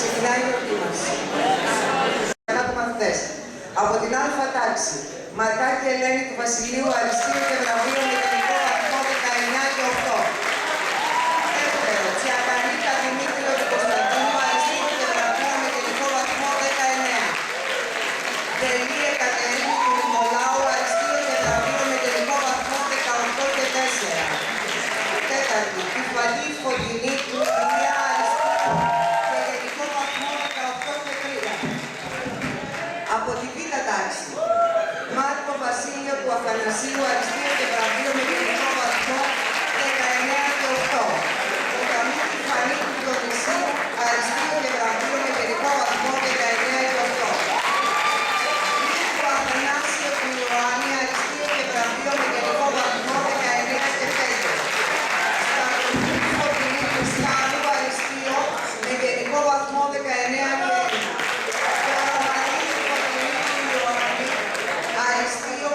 Ξεκινάει η εορτή μας. Από την Α τάξη, Μαρκάκη Ελένη του Βασιλείου Αριστείου και βραβείο με τελικό βαθμό 19 και 8. Δεύτερο, Τσιακανίτα Δημήτριο του Κωνσταντίνου Αριστείου και βραβείο με τελικό βαθμό 19. Τελή Εκατερίνη του Νικολάου Αριστείου και βραβείο με τελικό βαθμό 18 και 4. Τέταρτη, Κυφαλή Φωτεινή του Ηλία Αριστείου και τελικό βαθμό 18 και 3. Από τη Β τάξη, Μάρκο Βασίλειο του Αθανασίου Αριστείου και βραβείο με τελικό βαθμό 19 και 8. Καμίκη Φανή του Διονυσίου Αριστείου και βραβείο με τελικό βαθμό 19 και 8. Νίκο Αθανάσιο του Ιωάννη Αριστείου και βραβείο με τελικό βαθμό 19 και 5. Σταυρονίκη Φωτεινή του Στάνου Αριστείου με τελικό βαθμό 19 και 1.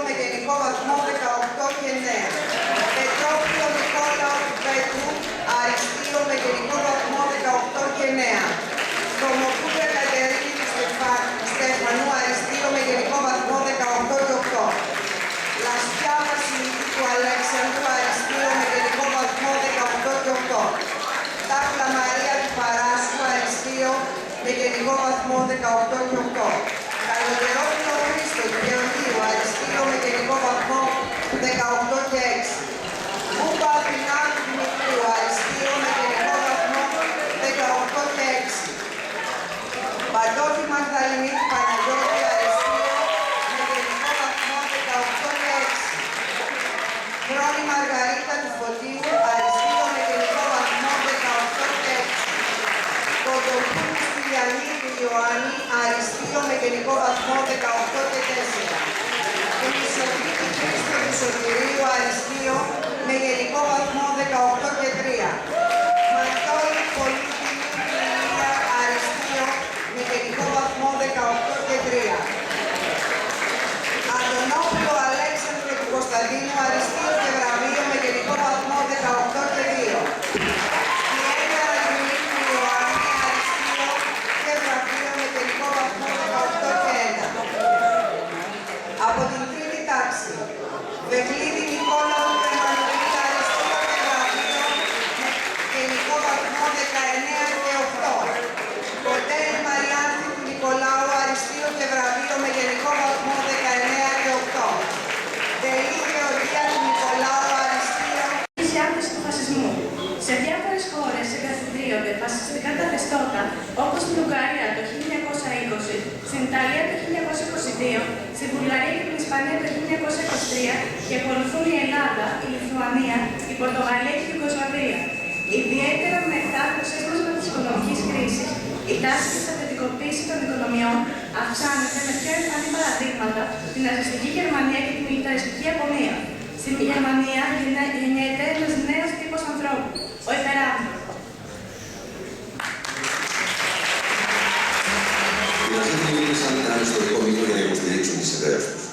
Με γενικό βαθμό 18 και 9. Πετρόπουλο Νικόλαο του Πέτρου, Αριστείο με γενικό βαθμό 18 και 9. Θωμοπούλια Κατερίνη του Στέφανου, Αριστείο με γενικό βαθμό 18 και 8. Λασπιά Βασιλική του Αλέξανδρου, Αριστείο με γενικό βαθμό 18 και 8. Τάκλα Μαρία του Παράσου, Αριστείο με γενικό βαθμό 18 και 8. Καλωτερόπουλο Χρήστο του Γεωργίου, Αριστείο με γενικό βαθμό 18 και 6. Μούμπα Αθηνά του Δημητρίου, Αριστείο με γενικό βαθμό 18 και 6. Παντώτη Μαγδαληνή του Παναγιώτη, Αριστείο με γενικό βαθμό 18 και 6. Χρόνη Μαργαρίτα του Φωτίου, Αριστείο με γενικό βαθμό 18 και 6. Κοντοπούλου Στυλιανή του Ιωάννη, Αριστείο με γενικό βαθμό 18 και 4. Χρυσοκρίτη Χρήστο του Σωτηρίου, Αριστείο με γενικό βαθμό 18 και 3. Μαρτώλη Πολύτιμη του Ηλία, Αριστείο με γενικό βαθμό 18 και 3. Αντωνόπουλο Αλέξανδρο του Κωνσταντίνου, Αριστείο και βραβείο με γενικό βαθμό 18 και 2. Ιένια Ραγινή του Ιωάννη, Αριστείο και βραβείο με τελικό βαθμό 18 και 1. Από την Τρίτη τάξη, Βεγλίδη Νικόλαου του Εμμανουήλ, Αριστείο και βραβείο με τελικό βαθμό 19 και 8. Κοντέλ Μαριάνθη του Νικολάου, Αριστείο και βραβείο με γενικό βαθμό 19 και 8. Τελή Γεωργία του Νικολάου, Αριστείο. Η άμεση του φασισμού. Σε διάφορες χώρες εγκαθιδρύονται φασιστικά καθεστώτα, όπως στην Ουγγαρία το 1920, στην Ιταλία το 1922, στην Βουλγαρία και την Ισπανία το 1923 και ακολουθούν η Ελλάδα, η Λιθουανία, η Πορτογαλία και η Ιουγκοσλαβία. Ιδιαίτερα μετά το ξέσπασμα της οικονομικής κρίσης, η τάση της αθλητικοποίησης των οικονομιών αυξάνεται με πιο εμφανή παραδείγματα την ναζιστική Γερμανία και τη μιλιταριστική Ιαπωνία. Στην Γερμανία γεννιέται ένας νέος τύπος ανθρώπου, ο υπεράνθρωπος. Οι Ναζί δημιούργησαν ένα ιστορικό μύθο για να υποστηρίξουν τις ιδέες τους.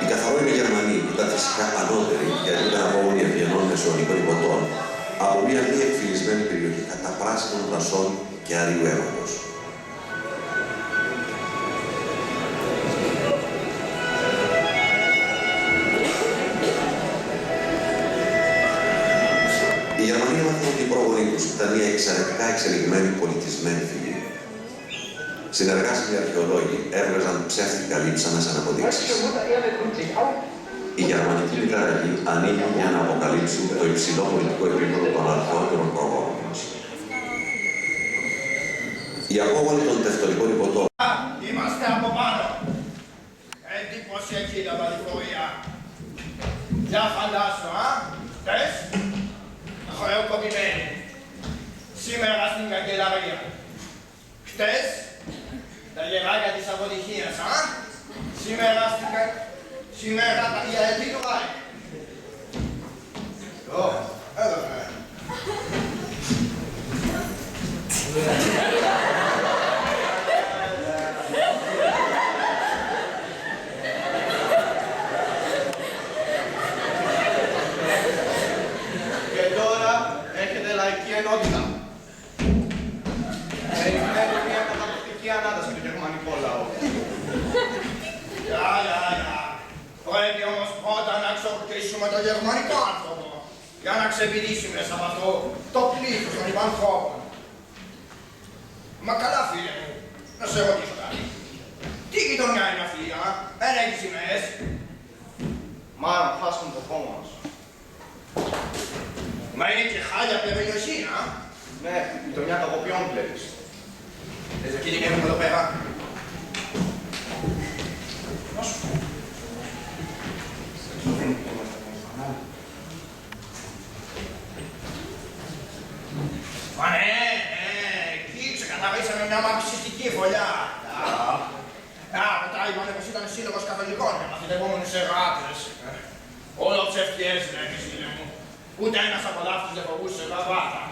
Οι καθαρόιμοι Γερμανοί ήταν φυσικά ανώτεροι γιατί ήταν απόγονοι ευγενών μεσαιωνικών υποτών από μια μη εκφυλισμένη περιοχή κατά πράσινων δασών και αρίου αίματος. Οι Γερμανοί έμαθαν ότι οι πρόγονοι τους ήταν μια εξαιρετικά εξελιγμένη πολιτισμένη φυλή. Συνεργάσιμοι αρχαιολόγοι έβγαζαν ψεύτικα λείψανα σαν αποδείξεις. Η γερμανική λιταραγή ανοίγει για να αποκαλύψει το υψηλό πολιτικό επίπεδο των αρχαιότερων προγόνων μας. Οι απόγονοι των τευτονικών υποτών. Είμαστε από πάνω. Εντυπωσιακή λαβαδιφορία. Για φαντάσου, θες, χρεοκοπημένοι. Σήμερα στην καγκελαρία. Χτες, τα γεράκια της αποτυχίας, Σήμερα στην Σήμερα τα γιατί το πάει. Εδώ, Και τώρα έχετε λαϊκή ενότητα. το γερμανικό άνθρωπο για να ξεπηδήσει μέσα από αυτό το πλήθος των υπανθρώπων. Μα καλά, φίλε μου, να σε ρωτήσω κάτι. Τι γειτονιά είναι αυτή, δεν έχει σημαίες. Μάλλον χάσαμε το κόμμα μας. Μα είναι και χάλια από την περιοχή, Ναι, γειτονιά κακοποιών βλέπεις. Θες εκεί τι κάνουμε εδώ πέρα. Να σου πω. Μα ναι, εκεί ξεκαθαρίσαμε μια μαρξιστική φωλιά. Μετά είπανε πως ήταν σύλλογος καθολικών και μαθητευόμενους εργάτες. Όλο ψευτιές λέγες, φίλε μου. Ούτε ένας από αυτούς δεν φοβούσε γραβάτα.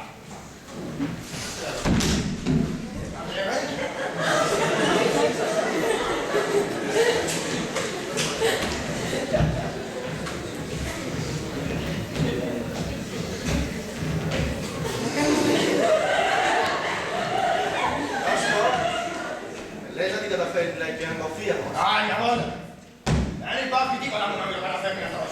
Λες να την καταφέρει δηλαδή και να το φύγει από μας. Για μόνο. Δεν υπάρχει τίποτα που να μην το καταφέρνει αυτός,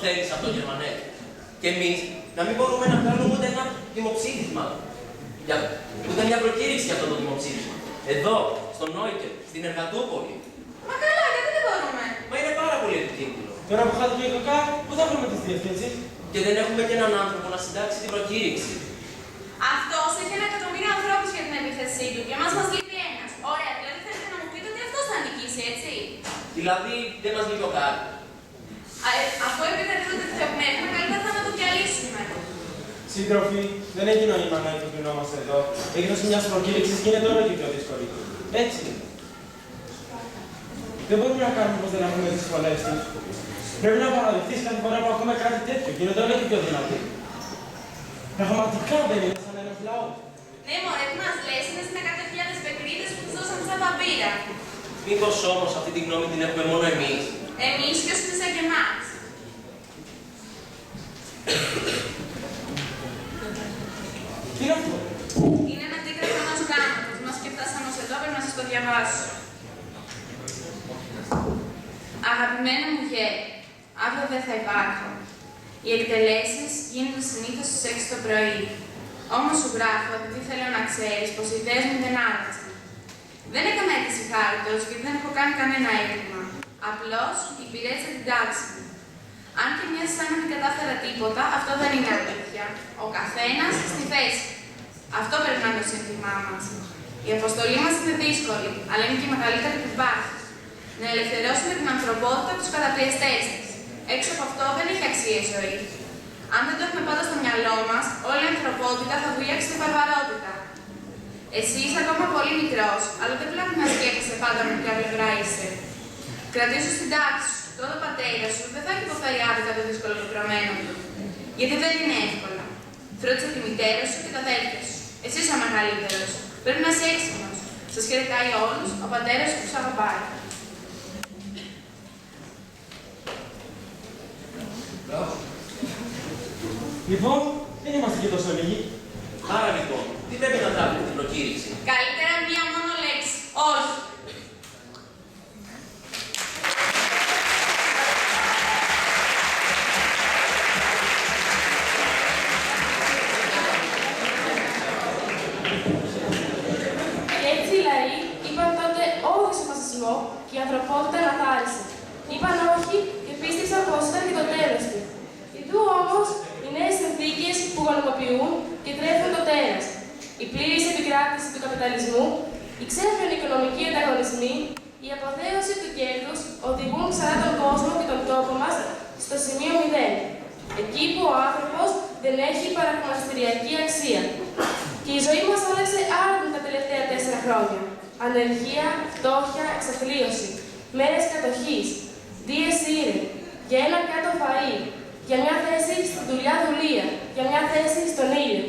θέλεις από τον Γερμανέ. Και εμείς να μην μπορούμε να κάνουμε ούτε ένα δημοψήφισμα. Ούτε μια προκήρυξη για αυτό το δημοψήφισμα. Εδώ, στο Νόικερ, στην Εργατούπολη. Μα καλά, γιατί δεν μπορούμε. Μα είναι πάρα πολύ επικίνδυνο. Τώρα που χάθηκε η ΚΚ, πού θα βρούμε τις διευθύνσεις? Και δεν έχουμε και έναν άνθρωπο να συντάξει την προκήρυξη. Αυτός έχει 1 εκατομμύριο ανθρώπους για την επίθεσή του και εμάς μας λείπει ένας. Ωραία, δηλαδή θέλετε να μου πείτε ότι αυτός θα νικήσει, έτσι. Δηλαδή, δεν μας λείπει ο Κάρl. Αφού επικρατεύονται θεοπνεύμα, καλύτερα θα να το διαλύσουμε. Σύντροφοι, δεν έχει νόημα να επικοινωνόμαστε εδώ. Η έκδοση μιας προκήρυξης γίνεται όλο και πιο δύσκολη. Έτσι είναι. Δεν μπορούμε να κάνουμε πως δεν έχουμε τις σχολές τους. Πρέπει να παραδεχτείς κάθε φορά που ακούμε κάτι τέτοιο. Γίνεται όλο και πιο δυνατή. Πραγματικά δεν είναι σαν ένας λαός. Ναι, μωρέ, τι μας λες, είναι στις 100.000 πετρίδες που τους δώσαν σαν βαμπύρα. Μήπως όμως αυτή τη γνώμη την έχουμε μόνο εμείς? Εμείς ποιος είναι σαν και εμάς. Τι είναι αυτό? Είναι ένα αντίγραφο ενός γράμματος. Μας και φτάσαμε ως εδώ, πρέπει να σας το διαβάσω. Αγαπημένο μου γέρι, αύριο δεν θα υπάρχω. Οι εκτελέσεις γίνονται συνήθως στις 6 το πρωί. Όμως σου γράφω επειδή θέλω να ξέρεις πως οι ιδέες μου δεν άλλαξαν. Δεν έκανα αίτηση χάριτος γιατί δεν έχω κάνει κανένα αίτημα. Απλώς υπηρέτησα την τάξη μου. Αν και μοιάζει σαν να μην κατάφερα τίποτα, αυτό δεν είναι αλήθεια. Ο καθένας στη θέση. Αυτό πρέπει να είναι το σύνθημά μας. Η αποστολή μας είναι δύσκολη, αλλά είναι και η μεγαλύτερη που υπάρχει. Να ελευθερώσουμε την ανθρωπότητα από τους καταπιεστές της. Έξω από αυτό δεν έχει αξία η ζωή. Αν δεν το έχουμε πάντα στο μυαλό μας, όλη η ανθρωπότητα θα βουλιάξει τη βαρβαρότητα. Εσύ είσαι ακόμα πολύ μικρός, αλλά δεν πρέπει να σκέφτεσαι πάντα με ποια πλευρά είσαι. Κρατήσου στην τάξη σου. Τότε ο πατέρας σου δεν θα έχει υποφέρει άδικα το δύσκολο πεπρωμένο του. Γιατί δεν είναι εύκολα. Φρόντισε τη μητέρα σου και τα αδέλφια σου. Εσύ είσαι ο μεγαλύτερος. Πρέπει να είσαι έξυπνος. Σας χαιρετάει όλους ο πατέρας σου που σ' αγαπάει. Λοιπόν, δεν είμαστε και τόσο λίγοι. Άρα λοιπόν, τι πρέπει να κάνουμε την προκήρυξη? Καλύτερα μία μόνο λέξη. Όχι. Και έτσι οι λαοί είπαν τότε όχι στο φασισμό και η ανθρωπότητα λαθάρισε. Είπαν όχι και πίστεψαν πως ήταν και το τέλος του. Ιδού όμως οι νέες συνθήκες που γονιμοποιούν και τρέφουν το τέρας. Η πλήρης επικράτηση του καπιταλισμού, οι ξέφρενοι οικονομικοί ανταγωνισμοί, η αποθέωση του κέρδους οδηγούν ξανά τον κόσμο και τον τόπο μας στο σημείο 0. Εκεί που ο άνθρωπος δεν έχει παραχρονιστηριακή αξία. Και η ζωή μας άλλαξε άρδιν τα τελευταία 4 χρόνια. Ανεργία, φτώχεια, εξαθλίωση, μέρες κατοχής, δίες ήρε, για ένα κάτω φαΐ, για μια θέση στη δουλειά, για μια θέση στον ήλιο.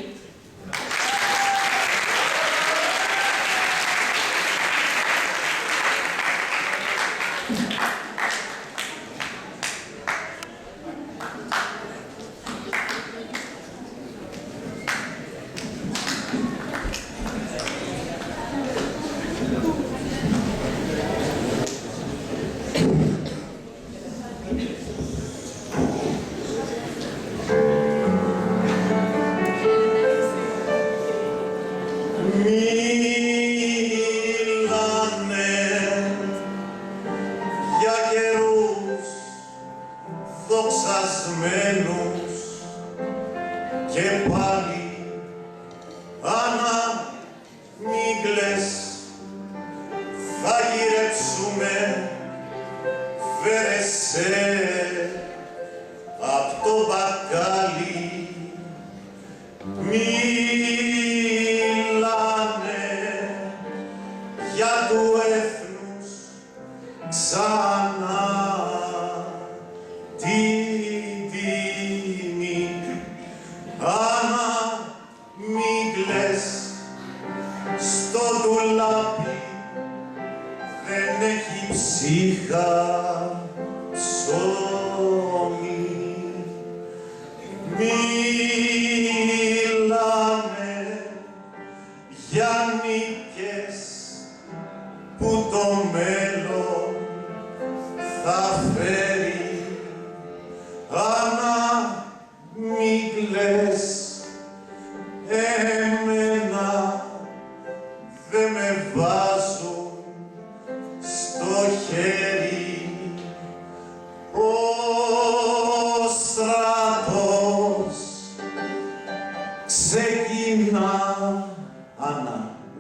Θα φέρει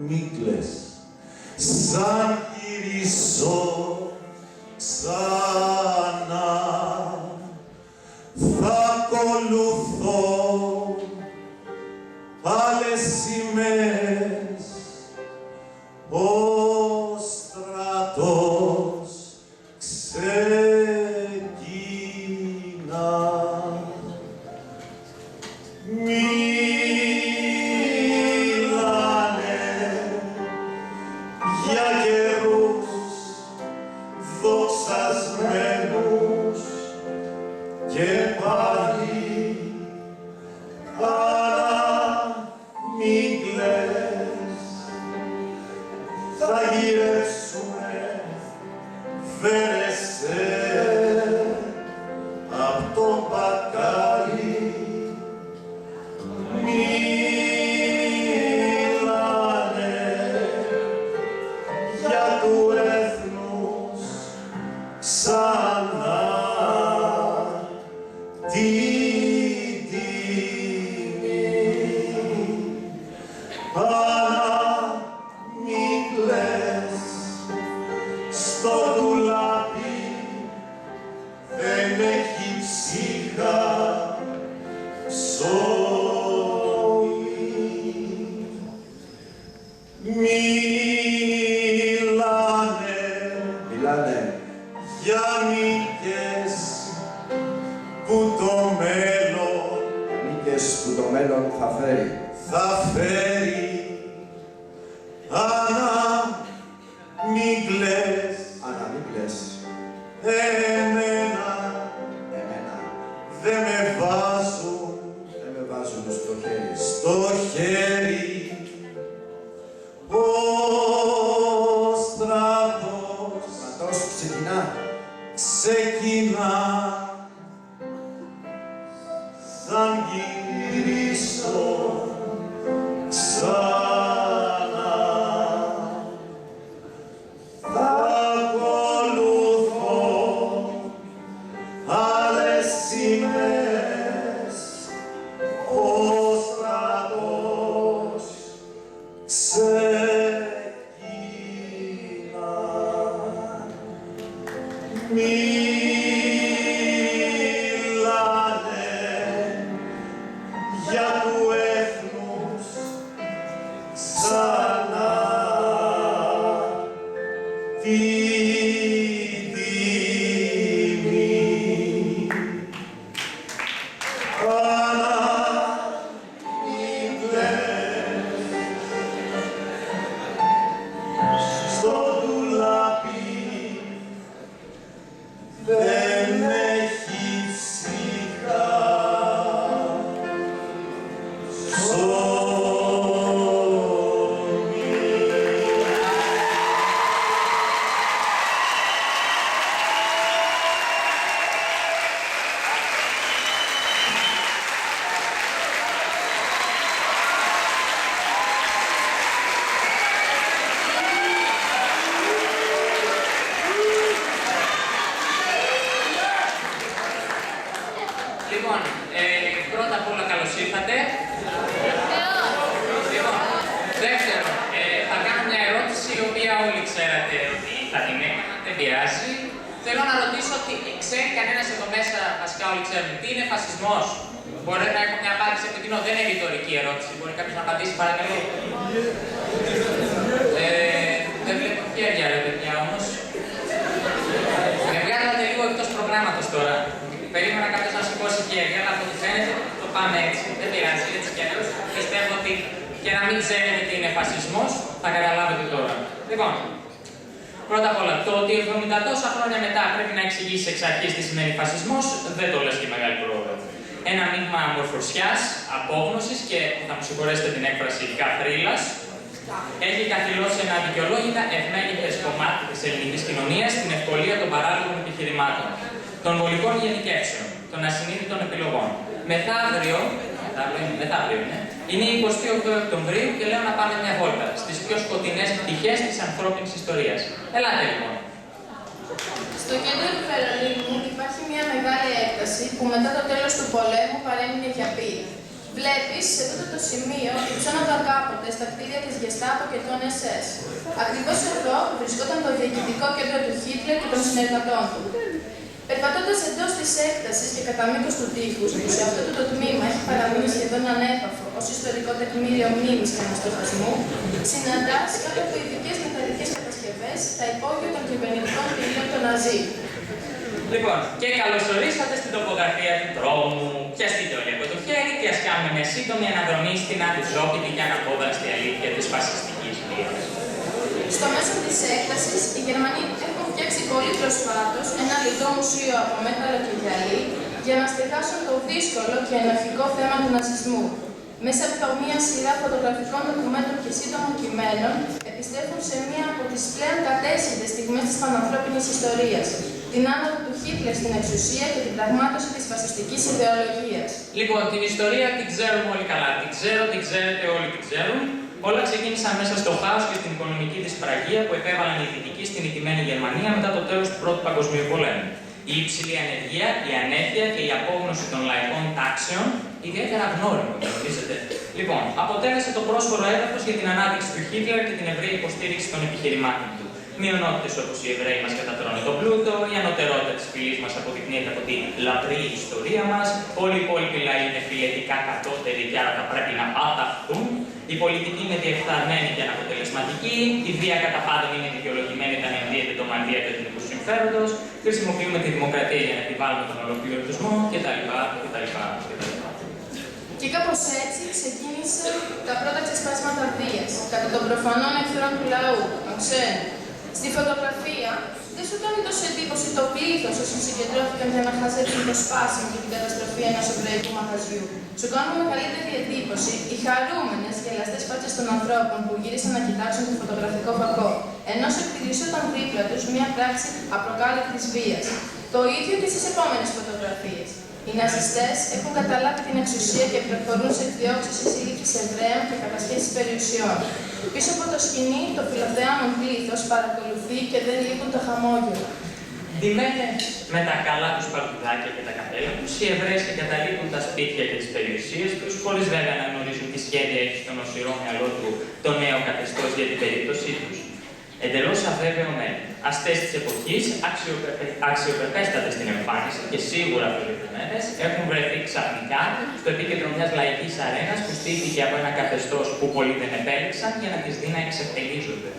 μη κλαις. Σαν γυρίσω ξανά, θα ακολουθώ άλλες σημαίες, ο στρατός ξεκινά. Μίλανε για καιρούς δοξασμένους και πάλι μην κλαις, θα γυρεύσουμε φέρεσαι απ' το μπακάλι. Μίλανε για του έθνους ξανά την τιμή. Μην κλαις, στο ντουλάπι δεν έχει ψύχα ψωμί. Μιλάνε για νίκες που το μέλλον θα φέρει. Άννα, μην κλαις, εμένα δεν με βάζουν στο χέρι. Ο στρατός ξεκινά, σαν γυρίσω ξανά, θα ακολουθώ άλλες σημαίες, ο στρατός ξεκινά. Μιλάνε για του έθνους ξανά την τιμή. Άννα, μην κλαις, στο ντουλάπι δεν έχει ψυχά Λοιπόν, πρώτα απ' όλα καλώς ήρθατε. Λοιπόν, δεύτερον, θα κάνω μια ερώτηση η οποία όλοι ξέρατε ότι θα την έκανα, δεν πειράζει. Θέλω να ρωτήσω ότι ξέρει κανένας εδώ μέσα, βασικά όλοι ξέρουν, τι είναι φασισμός. Μπορεί να έχω μια απάντηση από το κοινό, δεν είναι ρητορική ερώτηση. Μπορεί κάποιος να απαντήσει, παρακαλώ. Δεν βλέπω χέρια, ρε παιδιά όμως. Με βγάλατε λίγο εκτός προγράμματος τώρα. Περίμενα κάποιος να σηκώσει χέρια, αλλά από ό,τι φαίνεται το πάμε έτσι. Δεν πειράζει, έτσι κι αλλιώς. Πιστεύω ότι και να μην ξέρετε τι είναι φασισμός, θα καταλάβετε τώρα. Λοιπόν, πρώτα απ' όλα, το ότι 70 τόσα χρόνια μετά πρέπει να εξηγήσει εξ αρχής τι σημαίνει φασισμός, δεν το λες και μεγάλη πρόοδο. Ένα μείγμα αμορφωσιάς, απόγνωσης και, θα μου συγχωρέσετε την έκφραση, καθρίλας, έχει καθυλώσει ένα αδικαιολόγητα ευμέγεθες κομμάτι της ελληνικής κοινωνίας στην ευκολία των παράλογων επιχειρημάτων, των βολικών γενικεύσεων, των ασυνείδητων επιλογών. Μεθαύριο είναι η 28 Οκτωβρίου και λέω να πάμε μια βόλτα στις πιο σκοτεινές πτυχές της ανθρώπινης ιστορίας. Ελάτε λοιπόν. Στο κέντρο του Βερολίνου υπάρχει μια μεγάλη έκταση που μετά το τέλος του πολέμου παρέμεινε για πύλη. Βλέπεις σε αυτό το σημείο υψώνονταν κάποτε έρχονται στα κτίρια της Γεστάπο και των SS. Ακριβώς εδώ βρισκόταν το διοικητικό κέντρο του Χίτλερ και των συνεργατών του. Περπατώντας εντός της έκτασης και κατά μήκος του τείχους, που σε αυτό το τμήμα έχει παραμείνει σχεδόν ανέπαφο ως ιστορικό τεκμήριο μνήμης και αναστοχασμού, συναντάς κάτω από ειδικές μεταλλικές κατασκευές τα υπόγεια των κυβερνητικών κτηρίων των Ναζί. Λοιπόν, και καλωσορίσατε στην τοπογραφία του δρόμου. Πιαστείτε όλοι από το χέρι και ας κάνουμε μια σύντομη αναδρομή στην αντιζώπητη και αναπόδραστη αλήθεια της φασιστικής βίας. Στο μέσο της έκτασης, οι Γερμανοί έχουν φτιάξει πολύ προσφάτως ένα λιτό μουσείο από μέταλλο και γυαλί για να στεγάσουν το δύσκολο και ενοχικό θέμα του ναζισμού. Μέσα από μια σειρά φωτογραφικών ντοκουμέντων και σύντομων κειμένων, επιστρέφουν σε μία από τις πλέον κατέσχυτες στιγμές της πανανθρώπινης ιστορίας, την άνοδο του Χίτλερ στην εξουσία και την πραγμάτωση της φασιστικής ιδεολογίας. Λοιπόν, την ιστορία την ξέρουμε όλοι καλά. Την ξέρετε, όλοι την ξέρουν. Όλα ξεκίνησαν μέσα στο χάος και στην οικονομική δυσπραγία που επέβαλαν οι Δυτικοί στην ηττημένη Γερμανία μετά το τέλος του Πρώτου Παγκοσμίου Πολέμου. Η υψηλή ανεργία, η ανέχεια και η απόγνωση των λαϊκών τάξεων, ιδιαίτερα γνώριμο, γνωρίζετε. Λοιπόν, αποτέλεσε το πρόσφορο έδαφος για την ανάδειξη του Χίτλερ και την ευρεία υποστήριξη των επιχειρημάτων του. Μειονότητες όπως οι Εβραίοι μας κατατρώνε τον πλούτο, η ανωτερότητα της φυλής μας αποδεικνύεται από την λαμπρή ιστορία μας, όλοι οι υπόλοιποι λαοί είναι φιλετικά κατώτεροι και άρα θα πρέπει να παταχθούν. Η πολιτική είναι διεφθαρμένη και αναποτελεσματική, η βία κατά πάντων είναι δικαιολογημένη όταν ενδύεται το μανδύα του εθνικού συμφέροντος, χρησιμοποιούμε τη δημοκρατία για να επιβάλλουμε τον ολοκληρωτισμό κτλ. Και κάπως έτσι ξεκίνησε τα πρώτα ξεσπάσματα βίας, κατά των προφανών εχθρών του λαού, των ξένων. Στη φωτογραφία δεν σου κάνει τόσο εντύπωση το πλήθος όσων συγκεντρώθηκαν για να χαζέψουν το σπάσιμο και την καταστροφή ενός εβραϊκού μαγαζιού. Σου κάνουν μεγαλύτερη εντύπωση οι χαρούμενες γελαστές φάτσες των ανθρώπων που γύρισαν να κοιτάξουν το φωτογραφικό φακό, ενώ σου εκτιλισόταν δίπλα τους μια πράξη απροκάλυπτης βίας. Το ίδιο και στις επόμενες φωτογραφίες. Οι ναζιστές έχουν καταλάβει την εξουσία και προχωρούν σε εκδιώξεις ή συλλήψεις Εβραίων και κατασχέσεις περιουσιών. Πίσω από το σκηνή, το φιλοθεάμον πλήθος παρακολουθεί και δεν λείπουν τα χαμόγελα. Ντυμένες με τα καλά τους παλτουδάκια και τα καπέλα τους, οι Εβραίοι εγκαταλείπουν τα σπίτια και τις περιουσίες τους, χωρίς βέβαια να γνωρίζουν τι σχέδια έχει στον οσυρό μυαλό του το νέο καθεστώς για την περίπτωσή τους. Εντελώς αβέβαιο μέλλον. Αστές της εποχής, αξιοπρεπέστατες στην εμφάνιση και σίγουρα φιλοθεμένες, έχουν βρεθεί ξαφνικά στο επίκεντρο μιας λαϊκής αρένας που στήθηκε από ένα καθεστώς που πολλοί δεν επέλεξαν για να τις δει να εξευτελίζονται.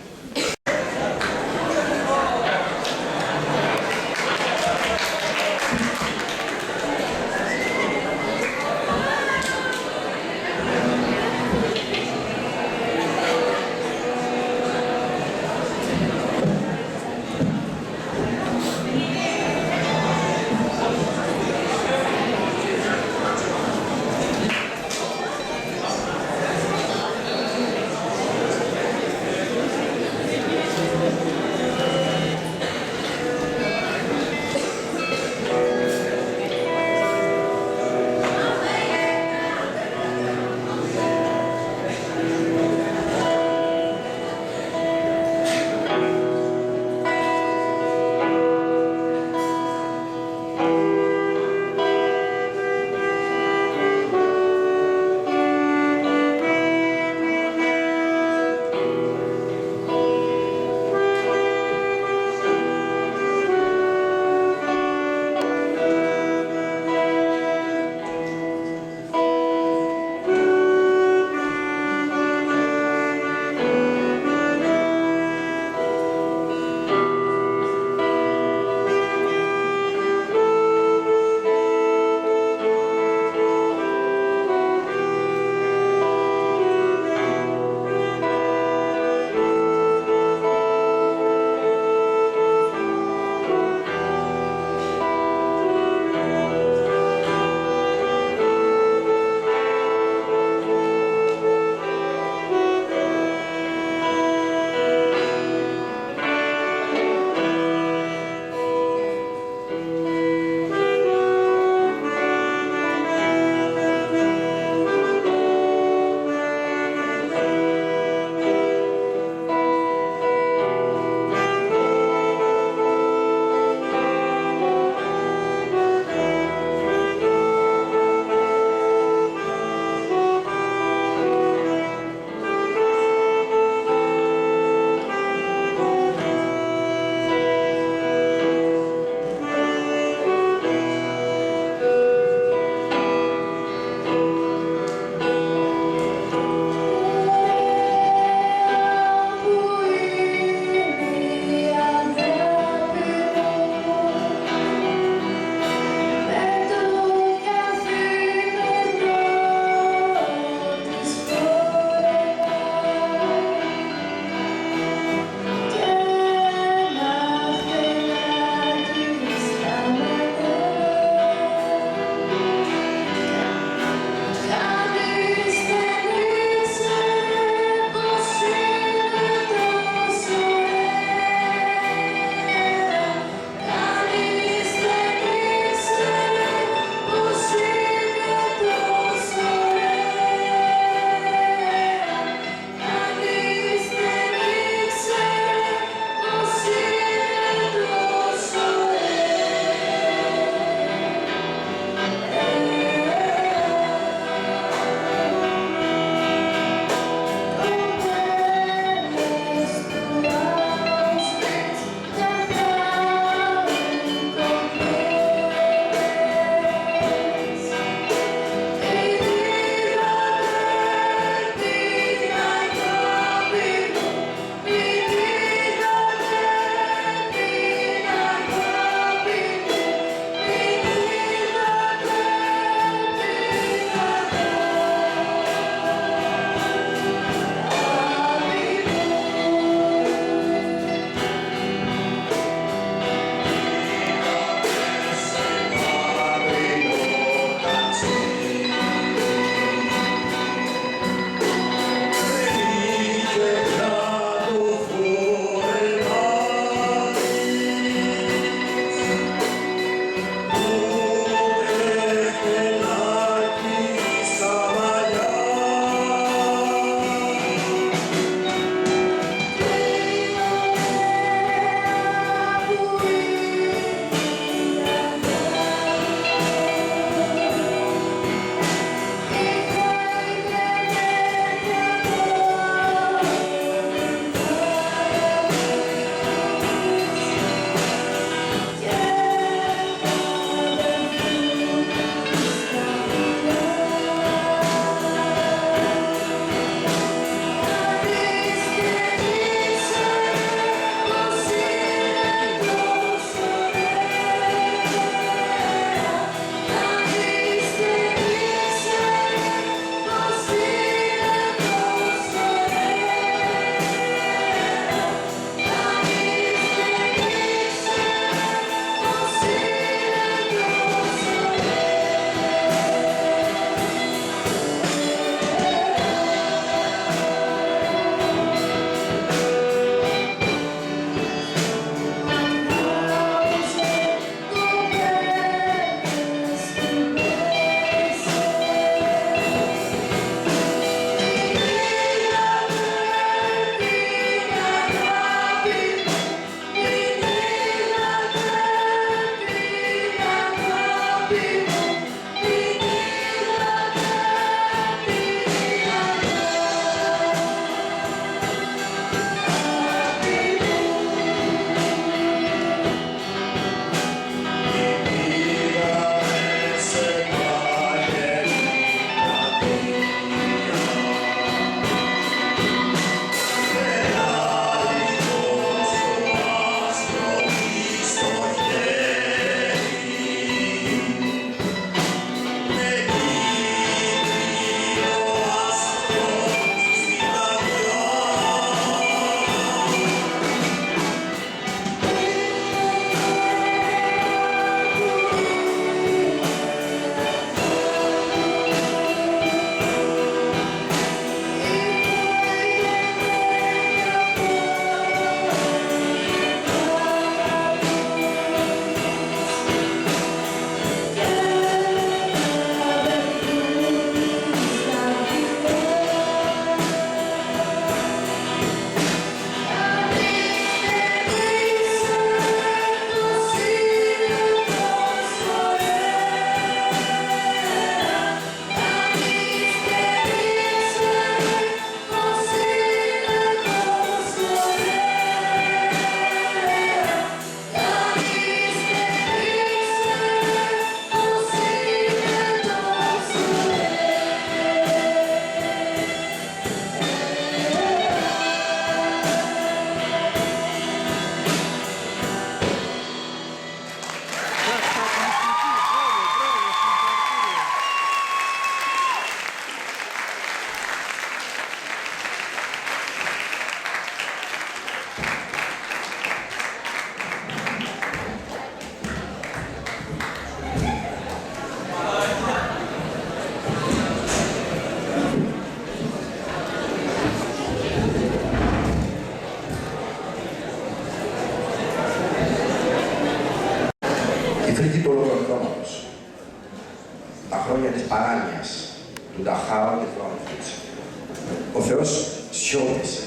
σιώπησε.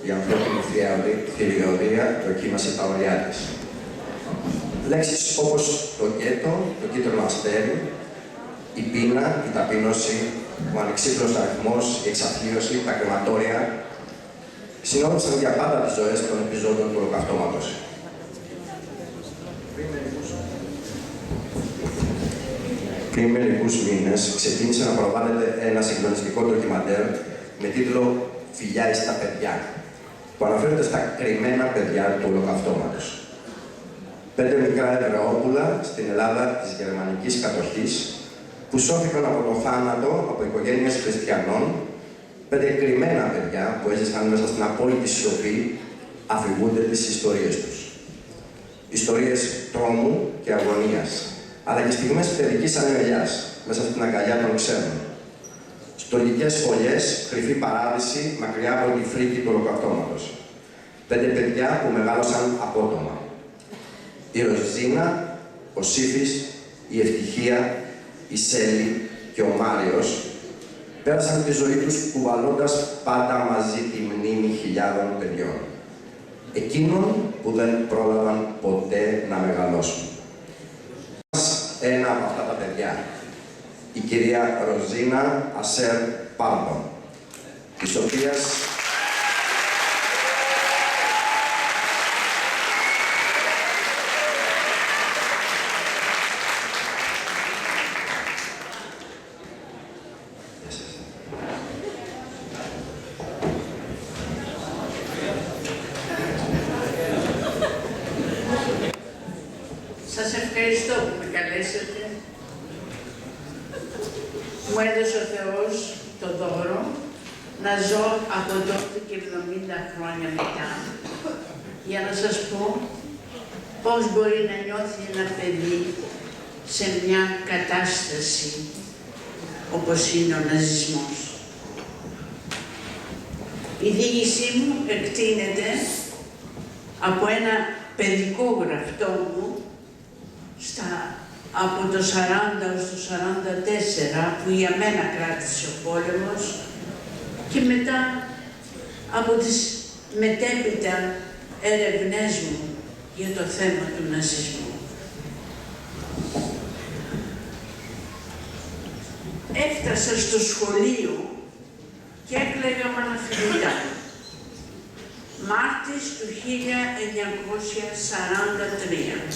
Η ανθρώπινη θηριωδία δοκίμασε τα ωριά της. Λέξεις όπως το γκέτο, το κίτρινο αστέρι, η πείνα, η ταπείνωση, ο ανεξίφρος αριθμός, η εξαθλίωση, τα κρεματόρια, συνόδευσαν για πάντα τις ζωές των επιζώντων του ολοκαυτώματος. Πριν μερικούς μήνες ξεκίνησε να προβάλλεται ένα συγκλονιστικό ντοκιμαντέρ με τίτλο «Φιλιά εις τα παιδιά», που αναφέρεται στα κρυμμένα παιδιά του ολοκαυτώματος. 5 μικρά Εβραιόπουλα στην Ελλάδα της γερμανικής κατοχής που σώθηκαν από το θάνατο από οικογένειες χριστιανών, 5 κρυμμένα παιδιά που έζησαν μέσα στην απόλυτη σιωπή αφηγούνται τις ιστορίες τους. Ιστορίες τρόμου και αγωνίας, αλλά και στιγμές παιδικής ανεμελιάς μέσα στην αγκαλιά των ξένων. Στολικές φωλιές, κρυφή παράδειση, μακριά από τη φρίκη του ολοκαυτώματος. 5 παιδιά που μεγάλωσαν απότομα. Η Ροζίνα, ο Σύφης, η Ευτυχία, η Σέλη και ο Μάριος πέρασαν τη ζωή τους κουβαλώντας πάντα μαζί τη μνήμη χιλιάδων παιδιών. Εκείνων που δεν πρόλαβαν ποτέ να μεγαλώσουν. Ένα από αυτά τα παιδιά, η κυρία Ροζίνα Ασέρ Πάρντον, της οποίας Σας ευχαριστώ που με καλέσατε. Μου έδωσε ο Θεός το δώρο να ζω από τότε και 70 χρόνια μετά για να σας πω πώς μπορεί να νιώθει ένα παιδί σε μια κατάσταση όπως είναι ο ναζισμός. Η διοίκησή μου εκτείνεται από ένα παιδικό γραφτό μου από το 40 ως το 44 που για μένα κράτησε ο πόλεμος και μετά από τις μετέπειτα έρευνές μου για το θέμα του ναζισμού. Έφτασα στο σχολείο και έκλαιγα με αναφιλητά. Μάρτης του 1943.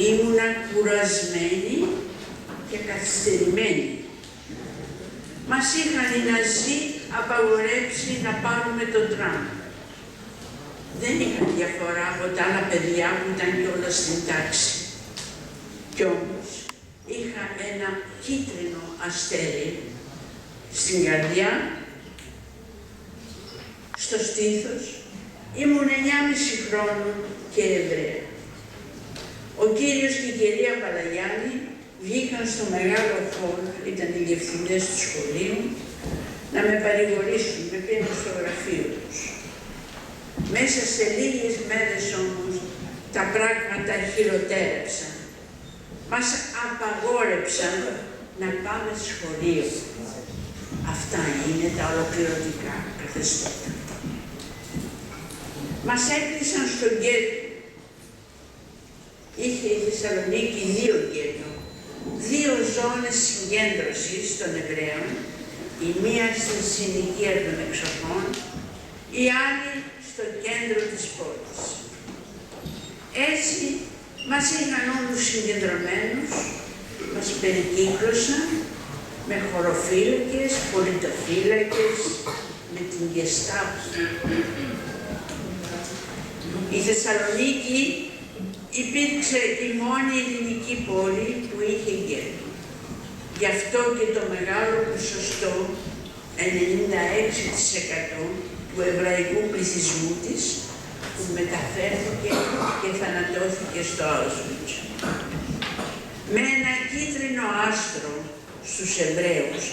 Ήμουνα κουρασμένη και καθυστερημένη. Μας είχαν οι Ναζί απαγορέψει να πάρουμε το τραμ. Δεν είχα διαφορά από τα άλλα παιδιά που ήταν κιόλας στην τάξη. Κι όμως είχα ένα κίτρινο αστέρι στην καρδιά, στο στήθος. Ήμουν 9,5 χρόνων και Εβραία. Ο κύριος και η κυρία Παλαγιάννη βγήκαν στο μεγάλο χώρο, ήταν οι διευθυντές του σχολείου, να με παρηγορήσουν, με πήραν στο γραφείο τους. Μέσα σε λίγες μέρες όμως τα πράγματα χειροτέρεψαν. Μας απαγόρεψαν να πάμε σχολείο. Αυτά είναι τα ολοκληρωτικά καθεστώτα. Μας έκλεισαν στο γκέτο. Είχε η Θεσσαλονίκη 2 γκέτο, 2 ζώνες συγκέντρωσης των Εβραίων, η μία στην συνοικία των Εξοχών, η άλλη στο κέντρο της πόλης. Έτσι μας είχαν όλους συγκεντρωμένους, μας περικύκλωσαν με χωροφύλακες, πολιτοφύλακες, με την Γκεστάπο. Η Θεσσαλονίκη υπήρξε η μόνη ελληνική πόλη που είχε γκέτο. Γι' αυτό και το μεγάλο ποσοστό, 96% του εβραϊκού πληθυσμού της, που μεταφέρθηκε και θανατώθηκε στο Auschwitz. Με ένα κίτρινο άστρο στους Εβραίους,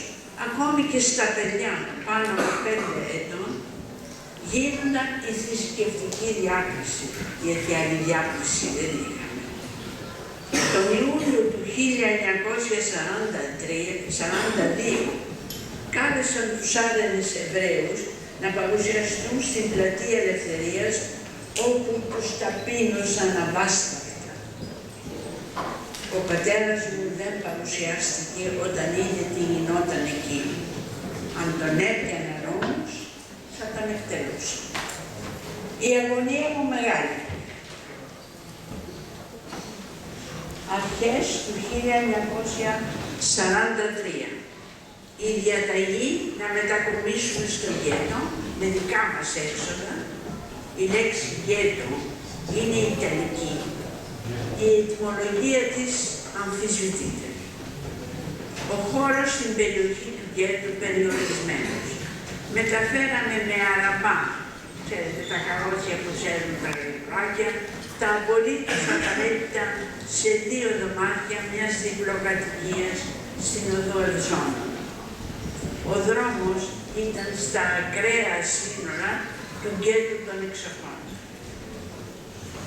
ακόμη και στα παιδιά πάνω από 5 ετών, γίνονταν η θρησκευτική διάκριση, γιατί άλλη διάκριση δεν είχαμε. Τον Ιούλιο του 1942 κάλεσαν τους Άρενες Εβραίους να παρουσιαστούν στην Πλατεία Ελευθερίας, όπου τους ταπείνωσαν αβάσταχτα. Ο πατέρας μου δεν παρουσιάστηκε όταν είδε τι γινόταν εκεί. Αν τον έπιαναν όμως, θα τον εκτελούσε. Η αγωνία μου μεγάλη. Αρχές του 1943. Η διαταγή να μετακομίσουμε στο γκέτο με δικά μας έξοδα. Η λέξη γκέτο είναι ιταλική. Η ετυμολογία της αμφισβητείται. Ο χώρος στην περιοχή του γκέτου περιορισμένος. Μεταφέραμε με αραμπά, ξέρετε, τα καρότσια που σέρνουν τα γρυπάκια, τα απολύτως απαραίτητα σε 2 δωμάτια μιας διπλοκατοικίας στην οδό Ελζώνα. Ο δρόμος ήταν στα ακραία σύνορα του γκέτου των Εξοχών.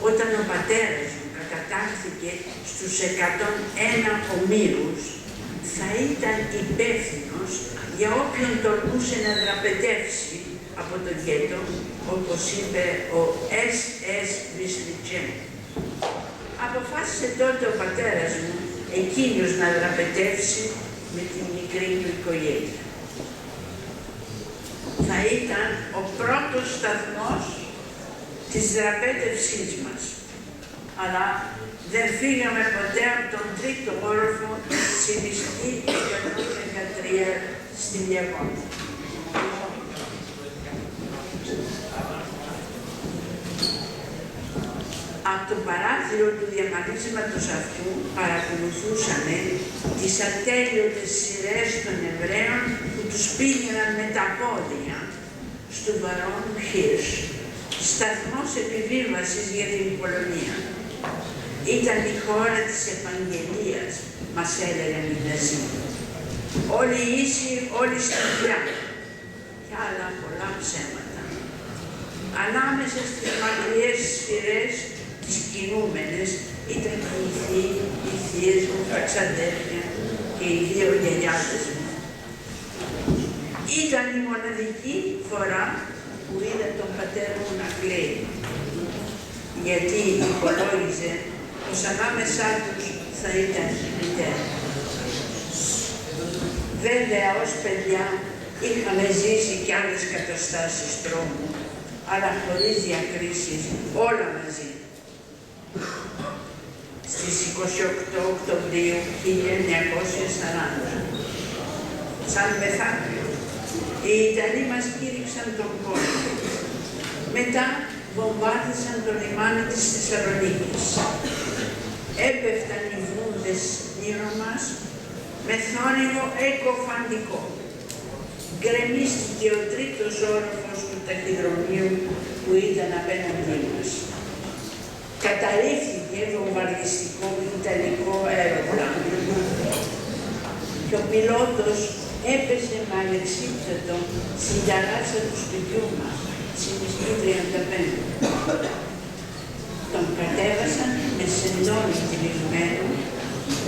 Όταν ο πατέρας μου κατατάχθηκε στους 101 ομήρους, θα ήταν υπεύθυνος για όποιον τολμούσε να δραπετεύσει από το γκέτο, όπως είπε ο S.S. Βισλιτζέ. Αποφάσισε τότε ο πατέρας μου εκείνος να δραπετεύσει με τη μικρή του οικογένεια. Θα ήταν ο πρώτος σταθμός της δραπέτευσής μας. Αλλά δεν φύγαμε ποτέ από τον 3ο όροφο στη μισθή 113 στην Διακόνη. Από το παράθυρο του διαμαρτύρηματος αυτού παρακολουθούσαμε τις ατέλειωτες σειρές των Εβραίων που τους πήγαιναν με τα πόδια στο Βαρόν Χίρς, σταθμός επιβίβασης για την Πολωνία. Ήταν η χώρα της επαγγελίας, μας έλεγαν οι Ναζί. Όλοι ίσοι, όλοι στην δουλειά. Και άλλα πολλά ψέματα. Ανάμεσα στις μακριές σφυρές, τις κινούμενες, ήταν και οι θείοι, οι θείες μου, τα ξαδέρφια και οι 2 γιαγιάδες μου. Ήταν η μοναδική φορά που είδα τον πατέρα μου να κλαίει, γιατί υπολόγιζε πως ανάμεσά τους θα ήταν η μητέρα. Βέβαια, ως παιδιά είχαμε ζήσει κι άλλες καταστάσεις τρόμου, αλλά χωρίς διακρίσεις, όλα μαζί. Στις 28 Οκτωβρίου 1940, σαν μεθαύριο, οι Ιταλοί μας κήρυξαν τον πόλεμο. Μετά βομβάρδισαν το λιμάνι της Θεσσαλονίκης. Έπεφταν οι βούδες γύρω μας με θόρυβο εκοφαντικό. Γκρεμίστηκε ο 3ος όροφος του ταχυδρομείου που ήταν απέναντί μας. Καταρρίφθηκε βομβαρδιστικό ιταλικό αεροπλάνο και ο πιλότος έπεσε με ανεξίπτωτο στην ταράτσα του σπιτιού μας, στη μισθή 35. Τον κατέβασαν με σεντόνι τυλιγμένο,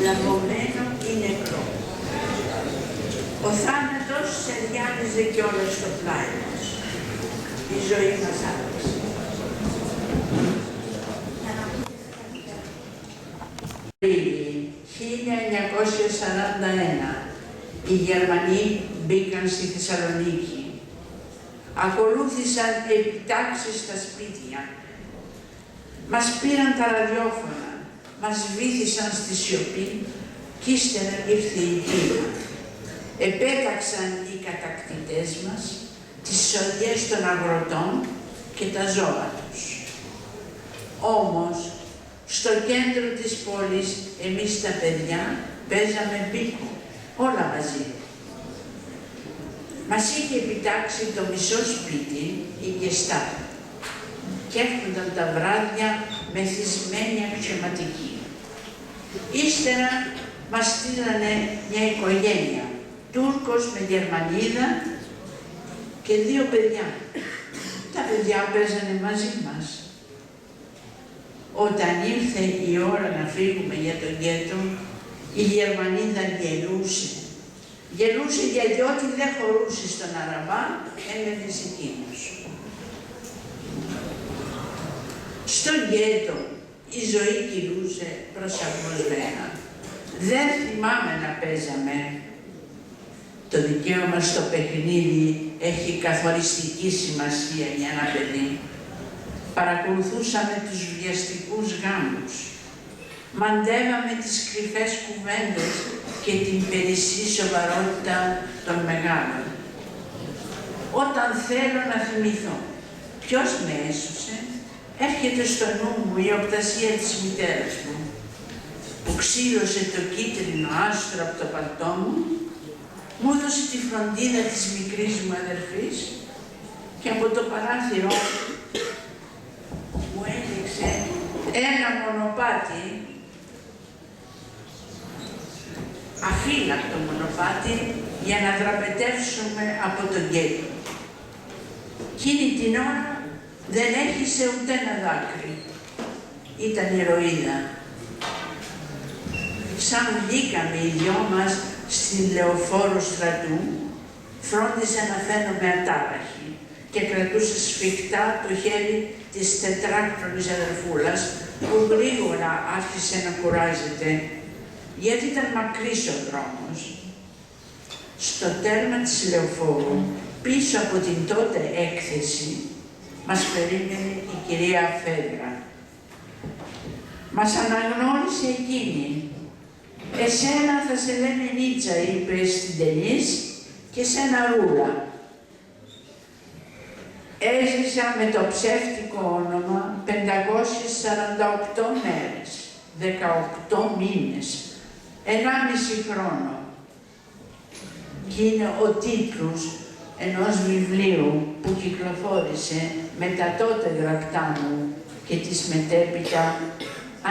λαμβωμένο ή νεκρό. Ο θάνατος σεριάνιζε κιόλας στο πλάι μας. Η ζωή μας άλλαξε. Απρίλη 1941 οι Γερμανοί μπήκαν στη Θεσσαλονίκη. Ακολούθησαν επιτάξεις στα σπίτια. Μας πήραν τα ραδιόφωνα, μας βύθισαν στη σιωπή κι ύστερα ήρθε η πείνα. Επέταξαν οι κατακτητές μας τις σοδιές των αγροτών και τα ζώα τους. Όμως, στο κέντρο της πόλης, εμείς τα παιδιά παίζαμε μπίκο, όλα μαζί. Μας είχε επιτάξει το μισό σπίτι η Γκεστάπο και έρχονταν τα βράδια μεθυσμένοι αξιωματικοί. Ύστερα μας στείλανε μια οικογένεια, Τούρκος με Γερμανίδα και 2 παιδιά. Τα παιδιά παίζανε μαζί μας. Όταν ήρθε η ώρα να φύγουμε για τον γκέτο, η Γερμανίδα γελούσε. Γελούσε γιατί ό,τι δεν χωρούσε στον Αραμπά έμενε σε εκείνος. Στο γκέτο η ζωή κυλούσε προσαρμοσμένα. Δεν θυμάμαι να παίζαμε. Το δικαίωμα στο παιχνίδι έχει καθοριστική σημασία για ένα παιδί. Παρακολουθούσαμε τους βιαστικούς γάμους. Μαντεύαμε τις κρυφές κουβέντες και την περισσή σοβαρότητα των μεγάλων. Όταν θέλω να θυμηθώ ποιος με έσωσε, έρχεται στο νου μου η οπτασία της μητέρας μου, που ξύλωσε το κίτρινο άστρο από το παλτό μου, μου έδωσε τη φροντίδα της μικρής μου αδερφής και από το παράθυρο μου έδειξε ένα μονοπάτι, αφύλακτο μονοπάτι, για να δραπετεύσουμε από τον γκέτο. Εκείνη την ώρα δεν έχισε ούτε ένα δάκρυ. Ήταν ηρωίδα. Σαν βγήκαμε οι δυο μας στην Λεωφόρο Στρατού, φρόντισε να φαίνομαι ατάραχη και κρατούσε σφιχτά το χέρι της τετράχρονης αδερφούλας, που γρήγορα άρχισε να κουράζεται, γιατί ήταν μακρύς ο δρόμος. Στο τέρμα της Λεωφόρου, πίσω από την τότε έκθεση, μας περίμενε η κυρία Φέδρα. Μας αναγνώρισε εκείνη. «Εσένα θα σε λένε Νίτσα», είπε στην Τελής, «και σένα Ρούλα». Έζησα με το ψεύτικο όνομα 548 μέρες, 18 μήνες, 1,5 χρόνο. Και είναι ο τίτλος ενός βιβλίου που κυκλοφόρησε με τα τότε γραπτά μου και τις μετέπειτα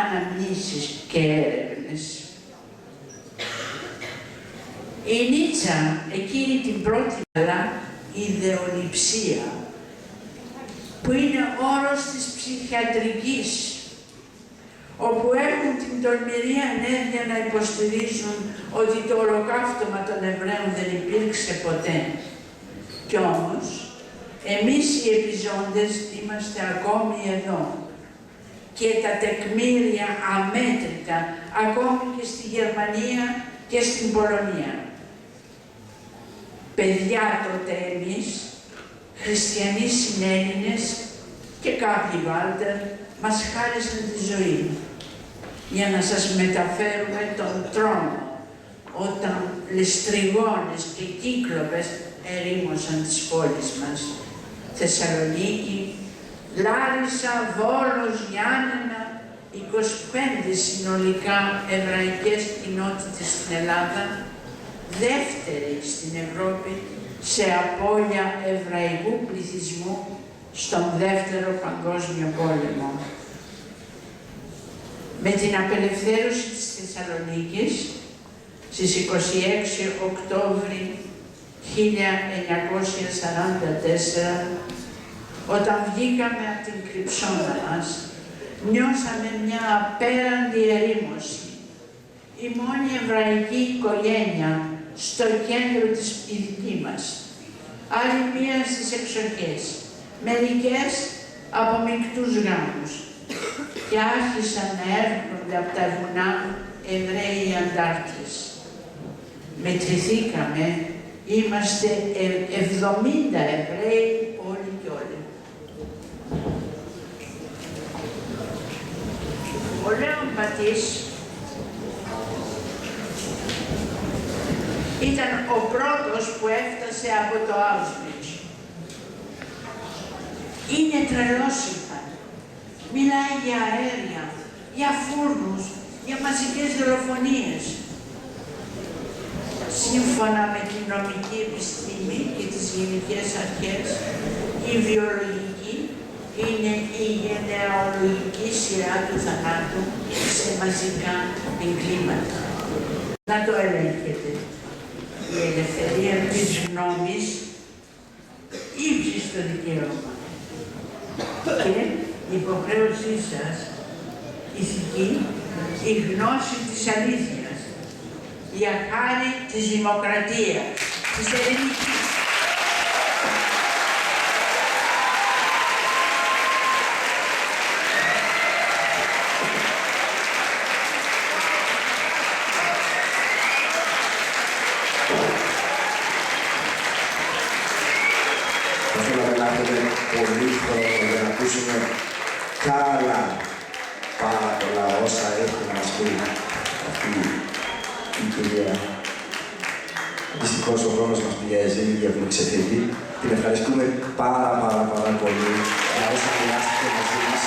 αναμνήσεις και έρευνες. Η Νίτσα, εκείνη την πρώτη φορά, ιδεολειψία, που είναι όρος της ψυχιατρικής, όπου έχουν την τολμηρή ανέργεια να υποστηρίζουν ότι το ολοκαύτωμα των Εβραίων δεν υπήρξε ποτέ. Κι όμως, εμείς οι επιζώντες είμαστε ακόμη εδώ και τα τεκμήρια αμέτρητα, ακόμη και στη Γερμανία και στην Πολωνία. Παιδιά τότε εμείς, χριστιανοί συνέλληνες και κάποιοι Βάλτερ, μας χάρισαν τη ζωή για να σας μεταφέρουμε τον τρόνο όταν ληστριγόνες και κύκλοπες ερήμωσαν τις πόλεις μας. Θεσσαλονίκη, Λάρισα, Βόλος, Γιάννενα, 25 συνολικά εβραϊκές κοινότητες στην Ελλάδα, δεύτερη στην Ευρώπη σε απώλεια εβραϊκού πληθυσμού στον Δεύτερο Παγκόσμιο Πόλεμο. Με την απελευθέρωση της Θεσσαλονίκης στις 26 Οκτώβρη 1944, όταν βγήκαμε από την κρυψώνα μας, νιώσαμε μια απέραντη ερήμωση. Η μόνη εβραϊκή οικογένεια στο κέντρο της ειδική μας. Άλλη μία στις εξοχές. Μερικές από μικτούς γάμους. Και άρχισαν να έρχονται από τα βουνά Εβραίοι αντάρτες. Μετρηθήκαμε, είμαστε 70 Εβραίοι όλοι και όλοι. Ο Λέων Πατής ήταν ο πρώτος που έφτασε από το Auschwitz. Είναι τρελός ήταν. Μιλάει για αέρια, για φούρνους, για μαζικές δολοφονίες. Σύμφωνα με την νομική επιστήμη και τις γενικές αρχές, η βιολογική είναι η γενεαλογική σειρά του θανάτου σε μαζικά εγκλήματα. Να το ελέγχετε. Η ελευθερία της γνώμης ύψιστο δικαίωμα. Και η υποχρέωσή σας, ηθική, η γνώση της αλήθειας. για χάρη της δημοκρατίας, της ελληνικής. Θα θέλαμε να έχετε πολύ χρόνο για να ακούσουμε κι άλλα πάρα πολλά όσα έχει να μας πει αυτή η κυρία. Δυστυχώς ο χρόνος μας πιέζει για να ξεφύγει. Την ευχαριστούμε πάρα πολύ για όσα μοιράστηκε μαζί μας.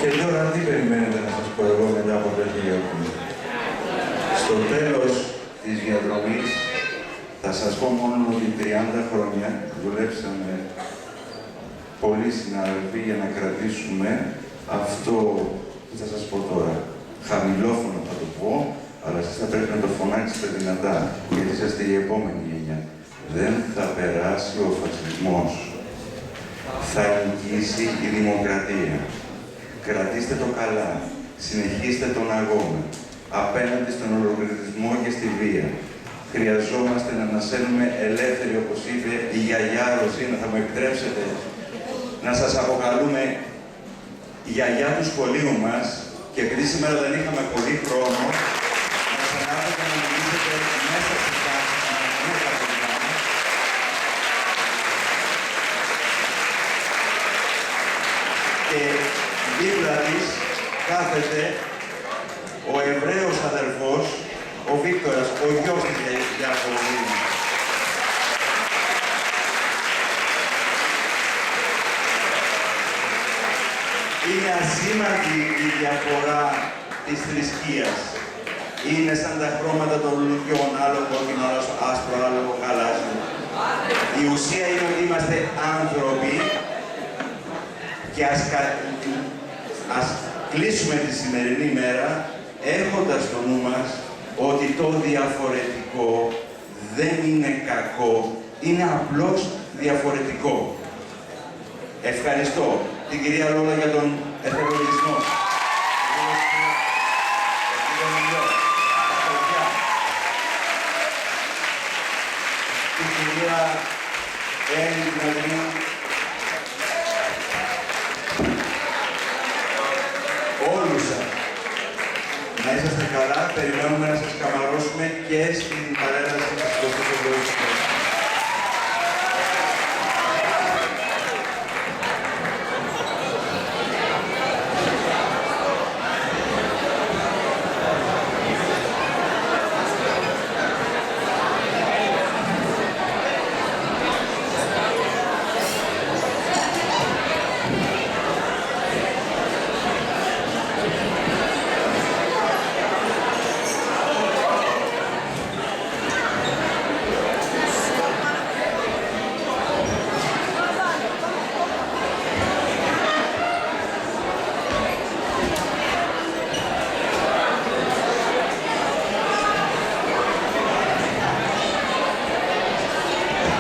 Και τώρα τι περιμένετε να σας πω εγώ μετά από τέτοια γιορτή. Στο τέλος της διαδρομής Θα σας πω μόνο ότι 30 χρόνια δουλέψαμε πολλοί συνάδελφοι για να κρατήσουμε αυτό που θα σας πω τώρα. Χαμηλόφωνο θα το πω, αλλά εσείς θα πρέπει να το φωνάξετε δυνατά, γιατί είσαστε η επόμενη γενιά. Δεν θα περάσει ο φασισμός. Θα νικήσει η δημοκρατία. Κρατήστε το καλά. Συνεχίστε τον αγώνα. Απέναντι στον ολοκληρωτισμό και στη βία. Χρειαζόμαστε να ανασένουμε ελεύθεροι, όπως είπε η γιαγιά Ροζίνα. Θα μου επιτρέψετε να σας αποκαλούμε η γιαγιά του σχολείου μας, και επειδή σήμερα δεν είχαμε πολύ χρόνο, να ξανάρθετε να μιλήσετε μέσα στην τάξη, να τα παιδιά μας. Και δίπλα της κάθεται ο Εβραίος αδελφός, ο Βίκτορας, ο γιος της Διακοπολίνου. Είναι ασήμαντη η διαφορά της θρησκείας. Είναι σαν τα χρώματα των λουλουδιών, άλλο κόκκινο, άλλο άσπρο, άλλο γαλάζιο. Η ουσία είναι ότι είμαστε άνθρωποι και ας κλείσουμε τη σημερινή μέρα έχοντας στο νου μας ότι το διαφορετικό δεν είναι κακό, είναι απλώς διαφορετικό. Ευχαριστώ την κυρία Λόλα για τον εθελοντισμό. Την κυρία Έλλη Γνωρινή. Όλους σας. Να είσαστε καλά, περιμένουμε να σας καμαρώσουμε και στην παρέλαση